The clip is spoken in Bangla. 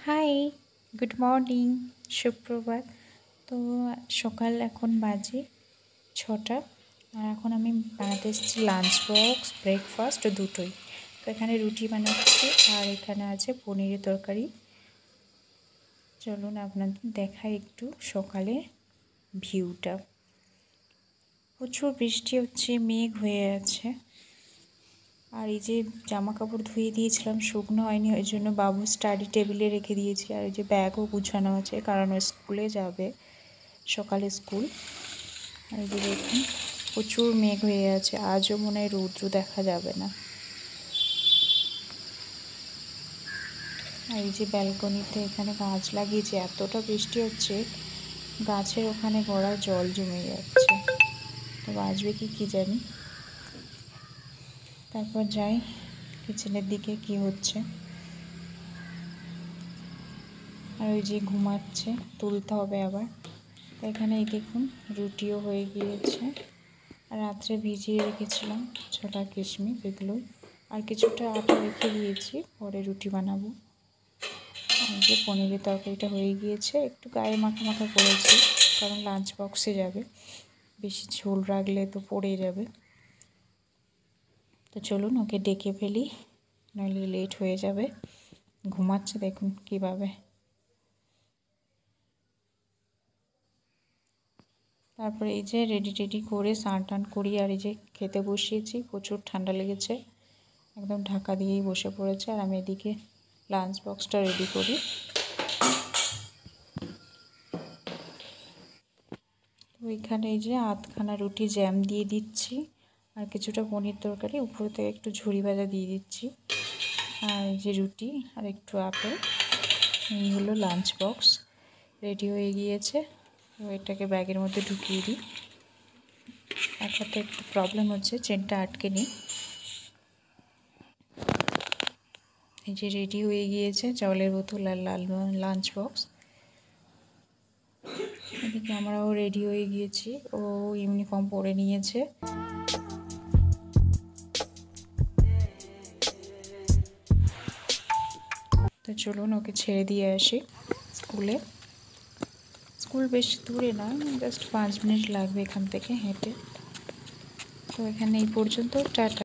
হাই, গুড মর্নিং, সুপ্রভাত। তো সকাল এখন বাজে 6টা। আর এখন আমি বানাতে এসেছি লাঞ্চ বক্স, ব্রেকফাস্ট দুটোই। তো এখানে রুটি বানাচ্ছি আর এখানে আছে পনিরের তরকারি। চলুন আপনাদের দেখাই একটু সকালে ভিউটা। প্রচুর বৃষ্টি হচ্ছে, মেঘ হয়ে আছে। আর এই যে জামা কাপড় ধুয়ে দিয়েছিলাম, শুকনো হয়নি, ওই জন্য বাবু স্টাডি টেবিলে রেখে দিয়েছি। আর এই যে ব্যাগও গুছানো আছে, কারণ ও স্কুলে যাবে, সকালে স্কুল। আর এই যে দেখুন প্রচুর মেঘ হয়ে আছে, আজও মনে হয় রৌদ্র দেখা যাবে না। আর এই যে ব্যালকনিতে এখানে গাছ লাগিয়েছে, এতটা বৃষ্টি হচ্ছে গাছের ওখানে গোড়ায় জল জমে যাচ্ছে। তো বাঁচবে কি জানি। তারপর যাই কিচেনের দিকে, কি হচ্ছে। আর ওই যে ঘুমাচ্ছে, তুলতে হবে আবার। তো এখানে এই দেখুন রুটিও হয়ে গিয়েছে। আর রাত্রে ভিজিয়ে রেখেছিলাম ছোলা কিশমিশ, এগুলো আর কিছুটা আটা রেখে দিয়েছি, পরে রুটি বানাবো। আর যে পনিরের তরকারিটা হয়ে গিয়েছে, একটু গায়ে মাখা মাখা করেছি, কারণ লাঞ্চ বক্সে যাবে, বেশি ঝোল রাখলে তো পড়ে যাবে। তো চলুন ওকে ডেকে ফেলি, নইলে লেট হয়ে যাবে। ঘুমাচ্ছে দেখুন কীভাবে। তারপরে এই যে রেডি টেডি করে স্নান টান করি, আর এই যে খেতে বসিয়েছি। প্রচুর ঠান্ডা লেগেছে, একদম ঢাকা দিয়েই বসে পড়েছে। আর আমি এদিকে লাঞ্চ বক্সটা রেডি করি। তো এখানে এই যে আধখানা রুটি জ্যাম দিয়ে দিচ্ছি, আর কিছুটা পনির তরকারি উপর থেকে একটু ঝুরি ভাজা দিয়ে দিচ্ছি। আর এই যে রুটি আর একটু আপেল, এই হলো লাঞ্চ বক্স রেডি হয়ে গিয়েছে। তো এটাকে ব্যাগের মধ্যে ঢুকিয়ে দিই। এক হাতে একটু প্রবলেম হচ্ছে, চেনটা আটকে নিই। এই যে রেডি হয়ে গিয়েছে জলের বোতল আর লাঞ্চ বক্স। এদিকে আমরাও রেডি হয়ে গিয়েছি, ও ইউনিফর্ম পরে নিয়েছে। তো চলুন ওকে ছেড়ে দিয়ে আসি স্কুলে। স্কুল বেশ দূরে নয়, জাস্ট 5 মিনিট লাগবে এখান থেকে হেঁটে। তো এখানে এই পর্যন্ত, টাটা।